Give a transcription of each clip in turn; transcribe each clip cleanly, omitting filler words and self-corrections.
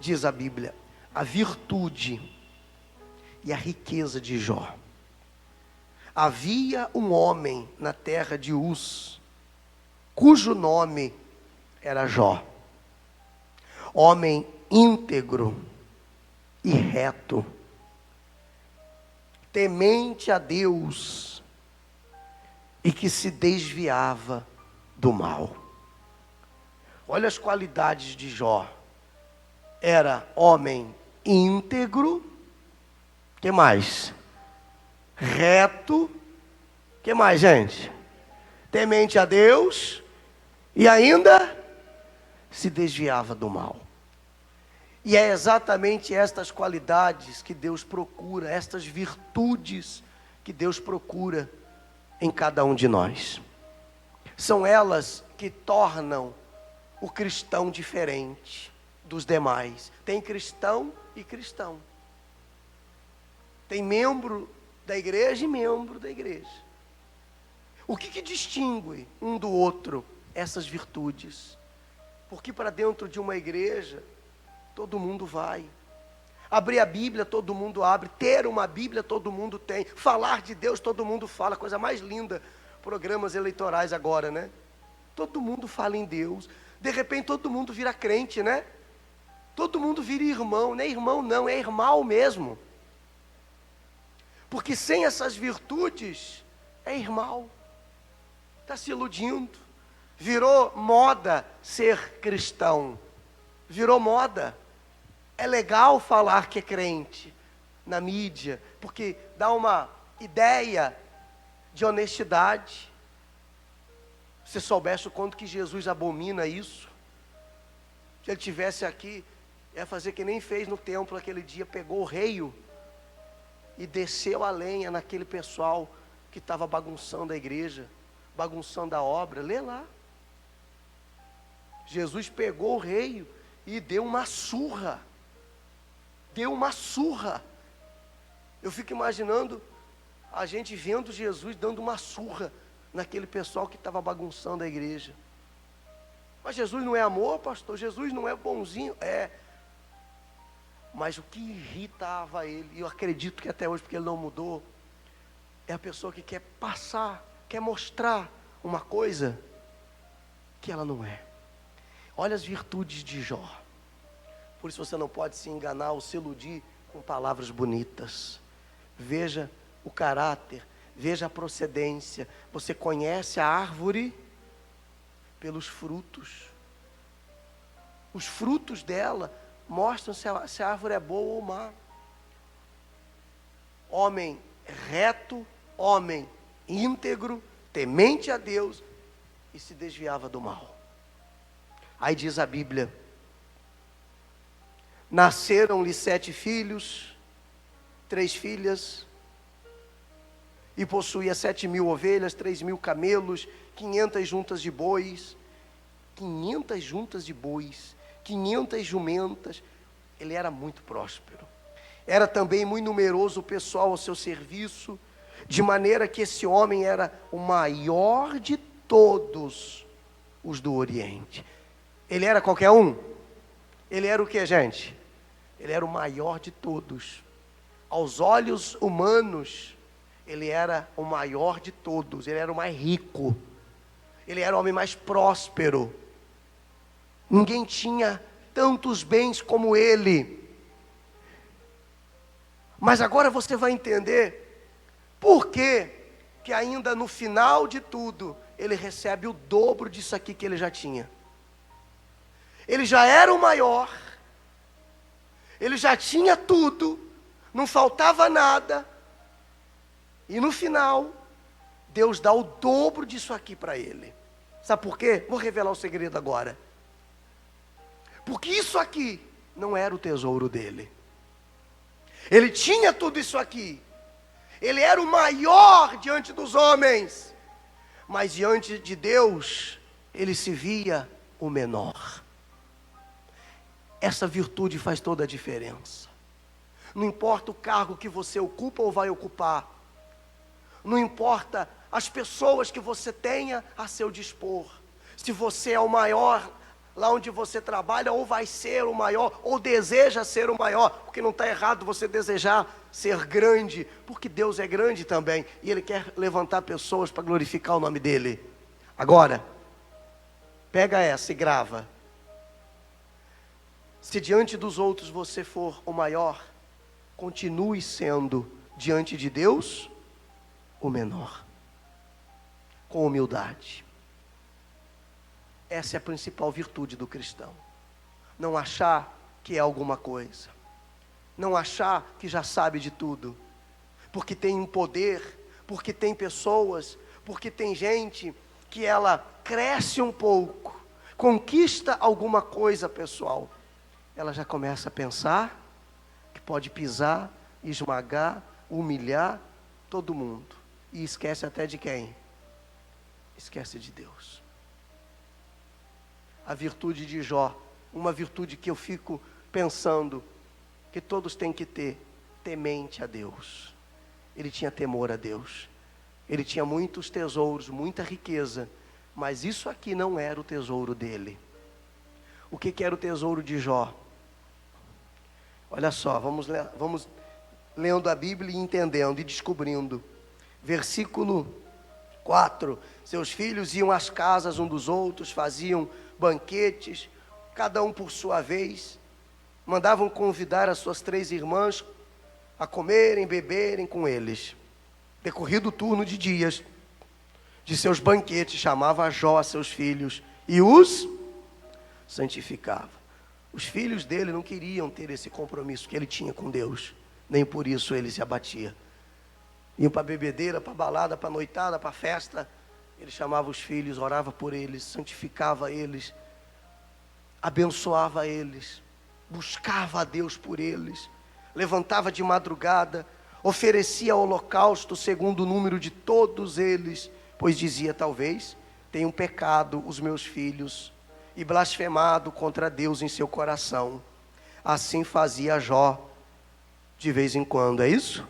diz a Bíblia, a virtude e a riqueza de Jó. Havia um homem na terra de Uz, cujo nome era Jó. Homem íntegro e reto, temente a Deus e que se desviava do mal. Olha as qualidades de Jó. Era homem íntegro, que mais? Reto, que mais, gente? Temente a Deus e ainda se desviava do mal. E é exatamente estas qualidades que Deus procura, estas virtudes que Deus procura em cada um de nós. São elas que tornam o cristão diferente dos demais. Tem cristão e cristão. Tem membro da igreja e membro da igreja. O que distingue um do outro? Essas virtudes. Porque para dentro de uma igreja, todo mundo vai. Abrir a Bíblia, todo mundo abre. Ter uma Bíblia, todo mundo tem. Falar de Deus, todo mundo fala. Coisa mais linda. Programas eleitorais agora, né? Todo mundo fala em Deus. De repente todo mundo vira crente, né? Todo mundo vira irmão. Não é irmão não, é irmão mesmo. Porque sem essas virtudes, é irmão. Está se iludindo. Virou moda ser cristão. Virou moda. É legal falar que é crente na mídia, porque dá uma ideia de honestidade. Se soubesse o quanto que Jesus abomina isso, se ele tivesse aqui, ia fazer que nem fez no templo aquele dia, pegou o reio e desceu a lenha naquele pessoal que estava bagunçando a igreja, bagunçando a obra. Lê lá. Jesus pegou o reio e deu uma surra. Deu uma surra. Eu fico imaginando a gente vendo Jesus dando uma surra naquele pessoal que estava bagunçando a igreja. Mas Jesus não é amor, pastor? Jesus não é bonzinho? É. Mas o que irritava ele, e eu acredito que até hoje, porque ele não mudou, é a pessoa que quer passar, quer mostrar uma coisa que ela não é. Olha as virtudes de Jó. Por isso você não pode se enganar ou se iludir com palavras bonitas. Veja o caráter, veja a procedência. Você conhece a árvore pelos frutos. Os frutos dela mostram se a árvore é boa ou má. Homem reto, homem íntegro, temente a Deus e se desviava do mal. Aí diz a Bíblia: nasceram-lhe 7 filhos, 3 filhas, e possuía 7.000 ovelhas, 3.000 camelos, 500 juntas de bois, 500 juntas de bois, 500 jumentas. Ele era muito próspero. Era também muito numeroso o pessoal ao seu serviço, de maneira que esse homem era o maior de todos os do Oriente. Ele era qualquer um? Ele era o que, gente? Ele era o maior de todos. Aos olhos humanos, ele era o maior de todos. Ele era o mais rico. Ele era o homem mais próspero. Ninguém tinha tantos bens como ele. Mas agora você vai entender por que ainda no final de tudo ele recebe o dobro disso aqui que ele já tinha. Ele já era o maior, ele já tinha tudo, não faltava nada, e no final, Deus dá o dobro disso aqui para ele. Sabe por quê? Vou revelar o segredo agora. Porque isso aqui não era o tesouro dele. Ele tinha tudo isso aqui, ele era o maior diante dos homens, mas diante de Deus, ele se via o menor. Essa virtude faz toda a diferença. Não importa o cargo que você ocupa ou vai ocupar. Não importa as pessoas que você tenha a seu dispor. Se você é o maior lá onde você trabalha, ou vai ser o maior, ou deseja ser o maior, porque não está errado você desejar ser grande, porque Deus é grande também, e Ele quer levantar pessoas para glorificar o nome dEle. Agora, pega essa e grava. Se diante dos outros você for o maior, continue sendo diante de Deus o menor, com humildade. Essa é a principal virtude do cristão. Não achar que é alguma coisa, não achar que já sabe de tudo, porque tem um poder, porque tem pessoas, porque tem gente que ela cresce um pouco, conquista alguma coisa pessoal, ela já começa a pensar que pode pisar, esmagar, humilhar todo mundo, e esquece até de quem? Esquece de Deus. A virtude de Jó, uma virtude que eu fico pensando que todos têm que ter, temente a Deus. Ele tinha temor a Deus, ele tinha muitos tesouros, muita riqueza, mas isso aqui não era o tesouro dele. O que era o tesouro de Jó? Olha só, vamos lendo a Bíblia e entendendo e descobrindo. Versículo 4, seus filhos iam às casas um dos outros, faziam banquetes, cada um por sua vez, mandavam convidar as suas 3 irmãs a comerem, beberem com eles. Decorrido o turno de dias de seus banquetes, chamava Jó a seus filhos e os santificava. Os filhos dele não queriam ter esse compromisso que ele tinha com Deus, nem por isso ele se abatia. Iam para a bebedeira, para a balada, para a noitada, para a festa. Ele chamava os filhos, orava por eles, santificava eles, abençoava eles, buscava a Deus por eles, levantava de madrugada, oferecia holocausto segundo o número de todos eles, pois dizia: talvez tenham pecado os meus filhos e blasfemado contra Deus em seu coração. Assim fazia Jó de vez em quando, é isso?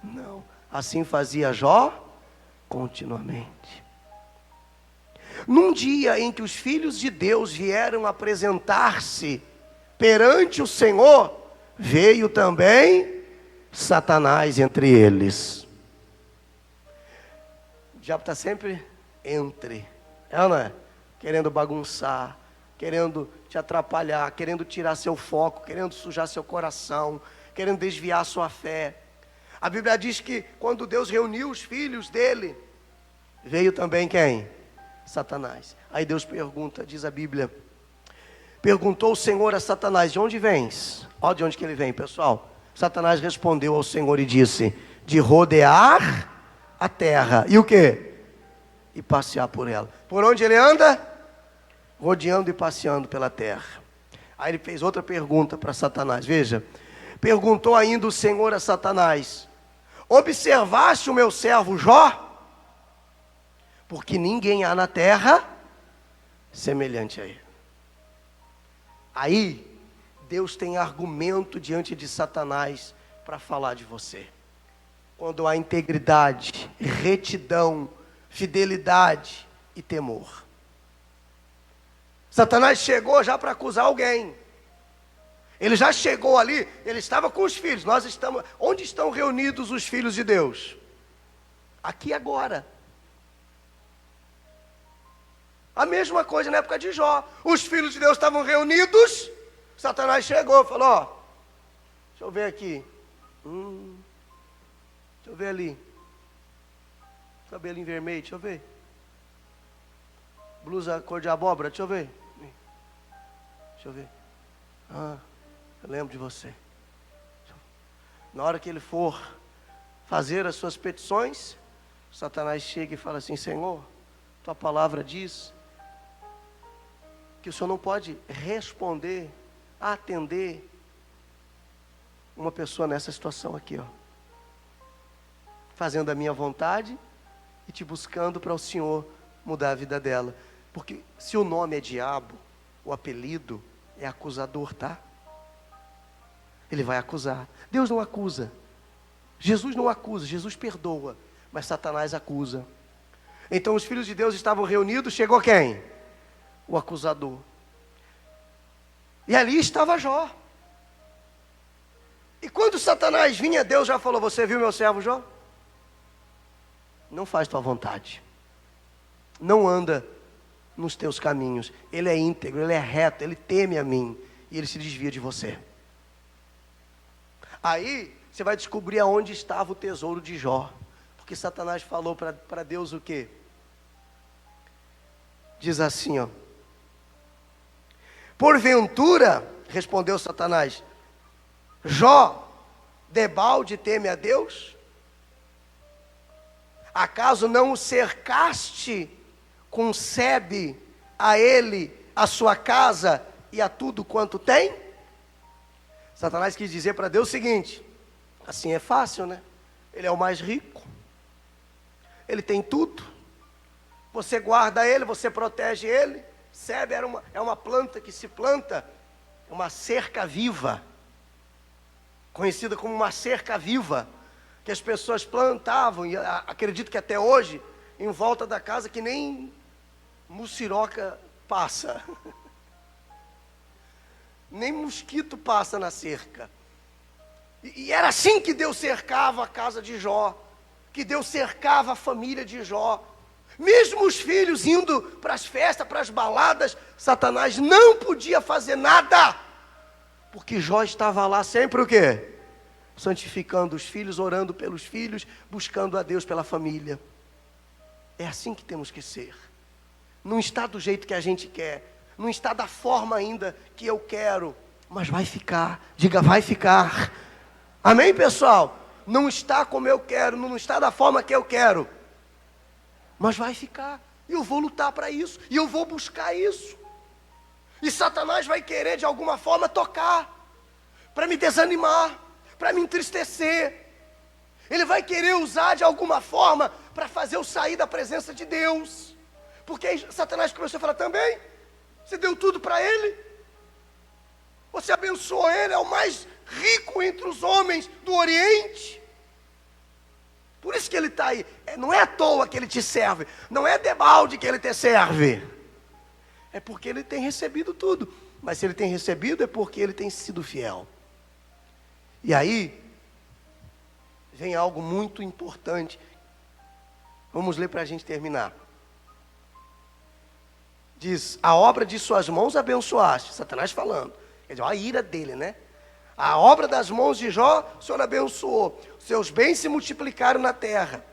Não, assim fazia Jó continuamente. Num dia em que os filhos de Deus vieram apresentar-se perante o Senhor, veio também Satanás entre eles. O diabo está sempre entre, não é? Querendo bagunçar, querendo te atrapalhar, querendo tirar seu foco, querendo sujar seu coração, querendo desviar sua fé. A Bíblia diz que quando Deus reuniu os filhos dele, veio também quem? Satanás. Aí Deus pergunta, diz a Bíblia, perguntou o Senhor a Satanás: de onde vens? Olha de onde que ele vem, pessoal. Satanás respondeu ao Senhor e disse: de rodear a terra. E o quê? E passear por ela. Por onde ele anda? Rodeando e passeando pela terra. Aí ele fez outra pergunta para Satanás. Veja, perguntou ainda o Senhor a Satanás: observaste o meu servo Jó? Porque ninguém há na terra semelhante a ele. Aí, Deus tem argumento diante de Satanás para falar de você. Quando há integridade, retidão, fidelidade e temor. Satanás chegou já para acusar alguém. Ele já chegou ali, ele estava com os filhos. Nós estamos, onde estão reunidos os filhos de Deus? Aqui agora. A mesma coisa na época de Jó. Os filhos de Deus estavam reunidos. Satanás chegou e falou: ó, deixa eu ver aqui. Deixa eu ver ali. Cabelinho vermelho, deixa eu ver. Blusa cor de abóbora, deixa eu ver. Deixa eu ver. Eu lembro de você. Na hora que ele for fazer as suas petições, Satanás chega e fala assim: Senhor, tua palavra diz que o Senhor não pode responder, atender uma pessoa nessa situação aqui, ó, fazendo a minha vontade e te buscando para o Senhor mudar a vida dela. Porque se o nome é diabo, o apelido é acusador, tá? Ele vai acusar. Deus não acusa. Jesus não acusa, Jesus perdoa, mas Satanás acusa. Então os filhos de Deus estavam reunidos, chegou quem? O acusador. E ali estava Jó. E quando Satanás vinha, Deus já falou: você viu meu servo Jó? Não faz tua vontade. Não anda nos teus caminhos. Ele é íntegro, ele é reto, ele teme a mim. E ele se desvia de você. Aí você vai descobrir aonde estava o tesouro de Jó. Porque Satanás falou para Deus o quê? Diz assim, ó. Porventura, respondeu Satanás, Jó, debalde teme a Deus? Acaso não o cercaste, concebe a ele, a sua casa e a tudo quanto tem? Satanás quis dizer para Deus o seguinte: assim é fácil, né? Ele é o mais rico, ele tem tudo, você guarda ele, você protege ele. Sebe é uma planta que se planta, é uma cerca viva, conhecida como uma cerca viva, que as pessoas plantavam, e acredito que até hoje, em volta da casa, que nem muciroca passa, nem mosquito passa na cerca. E era assim que Deus cercava a casa de Jó, que Deus cercava a família de Jó. Mesmo os filhos indo para as festas, para as baladas, Satanás não podia fazer nada, porque Jó estava lá sempre o quê? Santificando os filhos, orando pelos filhos, buscando a Deus pela família. É assim que temos que ser. Não está do jeito que a gente quer, não está da forma ainda que eu quero, mas vai ficar. Diga, vai ficar. Amém, pessoal? Não está como eu quero, não está da forma que eu quero, mas vai ficar. E eu vou lutar para isso, e eu vou buscar isso. E Satanás vai querer de alguma forma tocar, para me desanimar, para me entristecer. Ele vai querer usar de alguma forma para fazer eu sair da presença de Deus. Porque aí Satanás começou a falar também: você deu tudo para ele, você abençoou ele, é o mais rico entre os homens do Oriente. Por isso que ele está aí. Não é à toa que ele te serve, não é debalde que ele te serve, é porque ele tem recebido tudo. Mas se ele tem recebido, é porque ele tem sido fiel. E aí vem algo muito importante. Vamos ler para a gente terminar. Diz: a obra de suas mãos abençoaste. Satanás falando. Quer dizer, a ira dele, né? A obra das mãos de Jó, o Senhor abençoou. Seus bens se multiplicaram na terra.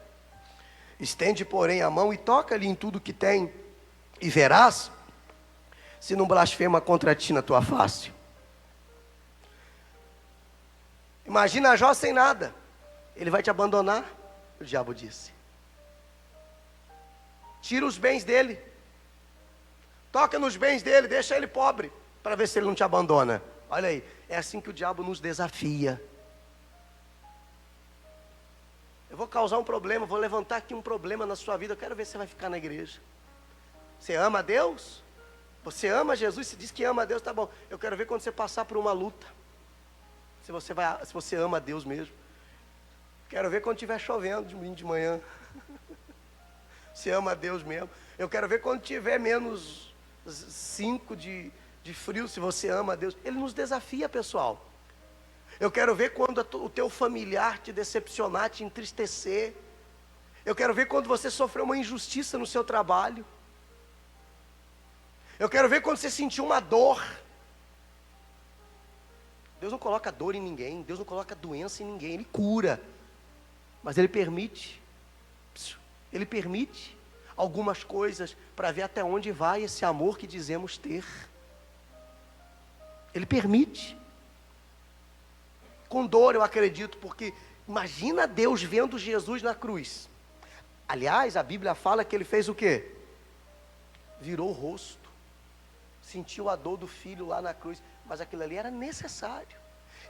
Estende, porém, a mão e toca-lhe em tudo que tem, e verás se não blasfema contra ti na tua face. Imagina Jó sem nada. Ele vai te abandonar, o diabo disse. Tira os bens dele, toca nos bens dele, deixa ele pobre, para ver se ele não te abandona. Olha aí, é assim que o diabo nos desafia. Eu vou causar um problema, vou levantar aqui um problema na sua vida, eu quero ver se você vai ficar na igreja. Você ama a Deus? Você ama Jesus? Você diz que ama a Deus, tá bom. Eu quero ver quando você passar por uma luta, se você ama a Deus mesmo. Quero ver quando estiver chovendo de manhã. Você ama a Deus mesmo. Eu quero ver quando tiver menos 5 de frio, se você ama a Deus. Ele nos desafia, pessoal. Eu quero ver quando o teu familiar te decepcionar, te entristecer. Eu quero ver quando você sofreu uma injustiça no seu trabalho. Eu quero ver quando você sentiu uma dor. Deus não coloca dor em ninguém, Deus não coloca doença em ninguém, Ele cura. Mas Ele permite algumas coisas para ver até onde vai esse amor que dizemos ter. Ele permite. Com dor, eu acredito, porque imagina Deus vendo Jesus na cruz. Aliás, a Bíblia fala que Ele fez o quê? Virou o rosto. Sentiu a dor do filho lá na cruz. Mas aquilo ali era necessário.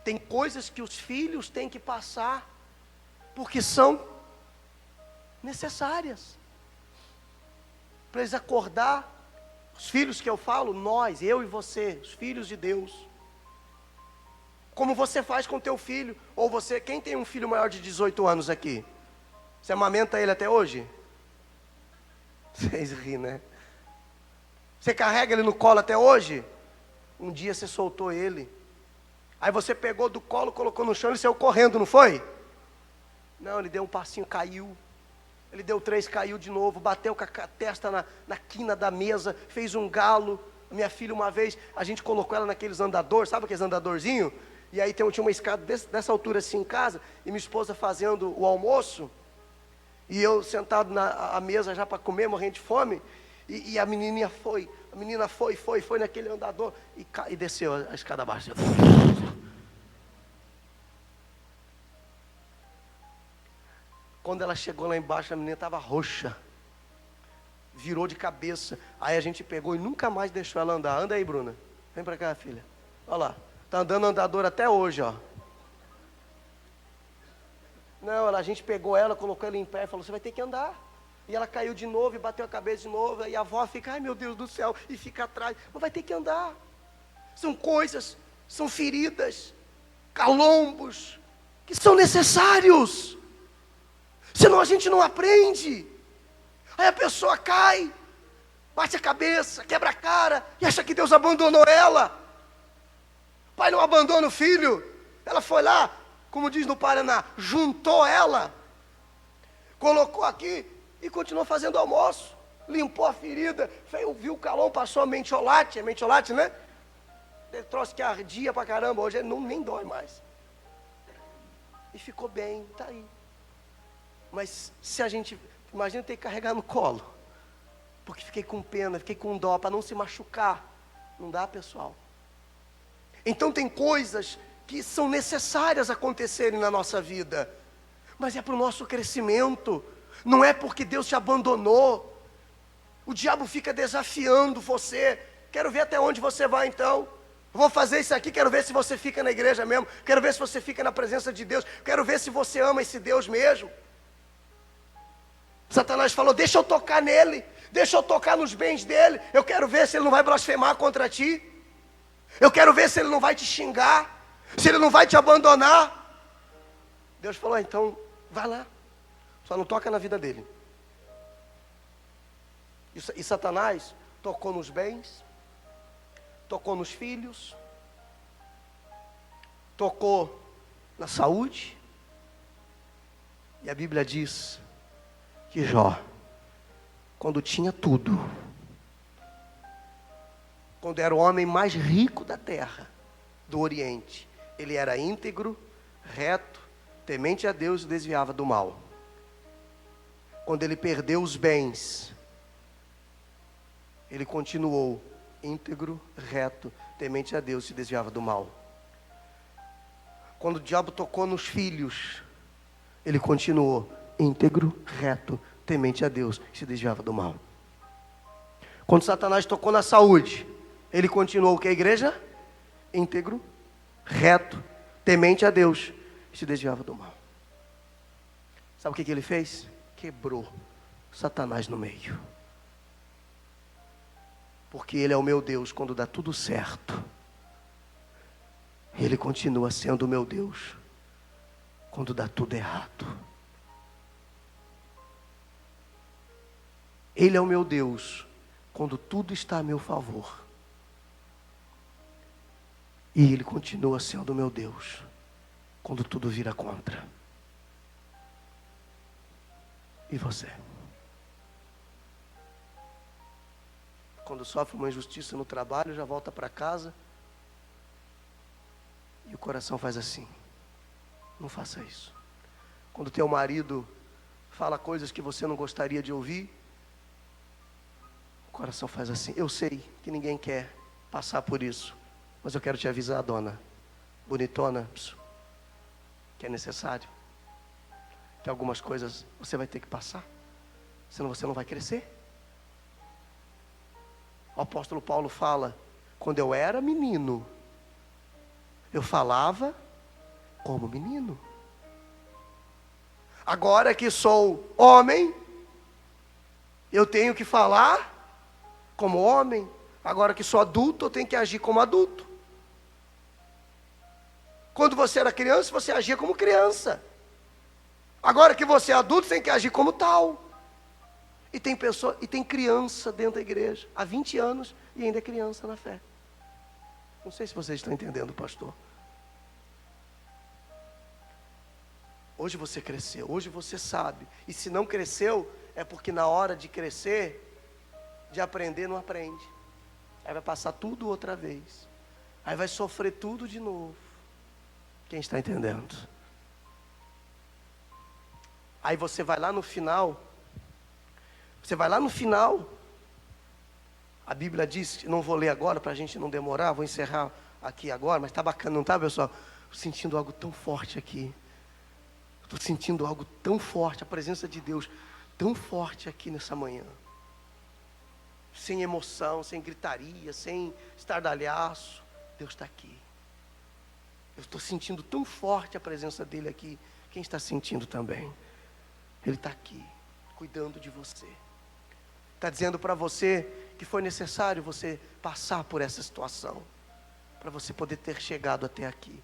Tem coisas que os filhos têm que passar, porque são necessárias. Para eles acordar, os filhos que eu falo, nós, eu e você, os filhos de Deus. Como você faz com teu filho, ou você, quem tem um filho maior de 18 anos aqui? Você amamenta ele até hoje? Vocês riem, né? Você carrega ele no colo até hoje? Um dia você soltou ele. Aí você pegou do colo, colocou no chão e saiu correndo, não foi? Não, ele deu um passinho, caiu. Ele deu 3, caiu de novo, bateu com a testa na quina da mesa, fez um galo. Minha filha, uma vez, a gente colocou ela naqueles andadores, sabe aqueles andadorzinhos? E aí tinha uma escada dessa altura assim em casa, e minha esposa fazendo o almoço, e eu sentado à mesa já para comer, morrendo de fome, e a menina foi naquele andador, e desceu a escada abaixo. Quando ela chegou lá embaixo, a menina estava roxa. Virou de cabeça. Aí a gente pegou e nunca mais deixou ela andar. Anda aí, Bruna. Vem para cá, filha. Olha lá. Está andando andador até hoje, ó. Não, a gente pegou ela, colocou ela em pé e falou, você vai ter que andar. E ela caiu de novo e bateu a cabeça de novo. E a avó fica, ai meu Deus do céu, e fica atrás. Mas vai ter que andar. São coisas, são feridas, calombos, que são necessários. Senão a gente não aprende. Aí a pessoa cai, bate a cabeça, quebra a cara e acha que Deus abandonou ela. O pai não abandona o filho. Ela foi lá, como diz no Paraná, juntou ela, colocou aqui e continuou fazendo almoço. Limpou a ferida, viu o calão, passou a mentiolate, né? Ele trouxe que ardia pra caramba, hoje ele nem dói mais. E ficou bem, tá aí. Mas se a gente, imagina ter que carregar no colo, porque fiquei com pena, fiquei com dó, para não se machucar. Não dá, pessoal. Então tem coisas que são necessárias acontecerem na nossa vida, mas é para o nosso crescimento, não é porque Deus te abandonou. O diabo fica desafiando você, quero ver até onde você vai então. Vou fazer isso aqui, quero ver se você fica na igreja mesmo, quero ver se você fica na presença de Deus, quero ver se você ama esse Deus mesmo. Satanás falou, deixa eu tocar nele, deixa eu tocar nos bens dele, eu quero ver se ele não vai blasfemar contra ti, eu quero ver se ele não vai te xingar, se ele não vai te abandonar. Deus falou, então vai lá, só não toca na vida dele. E Satanás tocou nos bens, tocou nos filhos, tocou na saúde, e a Bíblia diz que Jó, quando tinha tudo, quando era o homem mais rico da terra, do Oriente, ele era íntegro, reto, temente a Deus e desviava do mal. Quando ele perdeu os bens, ele continuou íntegro, reto, temente a Deus e se desviava do mal. Quando o diabo tocou nos filhos, ele continuou íntegro, reto, temente a Deus, se desviava do mal. Quando Satanás tocou na saúde, ele continuou o que, a igreja? Íntegro, reto, temente a Deus, se desviava do mal. Sabe o que ele fez? Quebrou Satanás no meio. Porque ele é o meu Deus quando dá tudo certo. Ele continua sendo o meu Deus quando dá tudo errado. Ele é o meu Deus quando tudo está a meu favor. E Ele continua sendo o meu Deus quando tudo vira contra. E você? Quando sofre uma injustiça no trabalho, já volta para casa e o coração faz assim. Não faça isso. Quando teu marido fala coisas que você não gostaria de ouvir, o coração faz assim. Eu sei que ninguém quer passar por isso, mas eu quero te avisar, dona bonitona, que é necessário, que algumas coisas você vai ter que passar, senão você não vai crescer. O apóstolo Paulo fala, quando eu era menino, eu falava como menino. Agora que sou homem, eu tenho que falar como homem. Agora que sou adulto, eu tenho que agir como adulto. Quando você era criança, você agia como criança. Agora que você é adulto, você tem que agir como tal. E tem criança dentro da igreja, há 20 anos, e ainda é criança na fé. Não sei se vocês estão entendendo, pastor. Hoje você cresceu, hoje você sabe. E se não cresceu, é porque na hora de crescer, de aprender, não aprende. Aí vai passar tudo outra vez. Aí vai sofrer tudo de novo. Quem está entendendo? Aí você vai lá no final. A Bíblia diz, não vou ler agora para a gente não demorar, vou encerrar aqui agora, mas está bacana, não está, pessoal? Estou sentindo algo tão forte aqui. Estou sentindo algo tão forte, a presença de Deus tão forte aqui nessa manhã. Sem emoção, sem gritaria, sem estardalhaço. Deus está aqui. Eu estou sentindo tão forte a presença dEle aqui. Quem está sentindo também? Ele está aqui, cuidando de você. Está dizendo para você que foi necessário você passar por essa situação, para você poder ter chegado até aqui.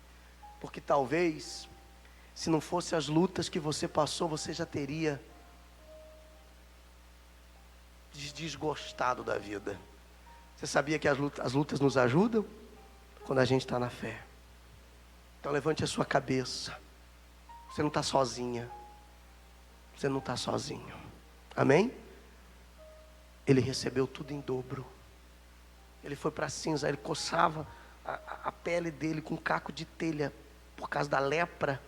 Porque talvez, se não fosse as lutas que você passou, você já teria desgostado da vida. Você sabia que as lutas nos ajudam? Quando a gente está na fé. Então levante a sua cabeça. Você não está sozinha. Você não está sozinho. Amém? Ele recebeu tudo em dobro. Ele foi para a cinza, ele coçava a pele dele com um caco de telha, por causa da lepra.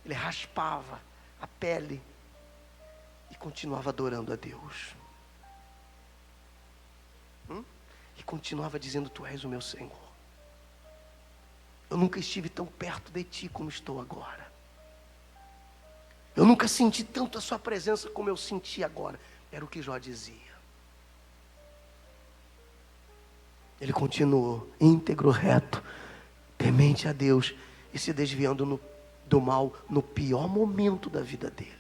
Ele raspava a pele e continuava adorando a Deus. E continuava dizendo, tu és o meu Senhor. Eu nunca estive tão perto de ti como estou agora. Eu nunca senti tanto a sua presença como eu senti agora. Era o que Jó dizia. Ele continuou íntegro, reto, temente a Deus e se desviando do mal no pior momento da vida dele.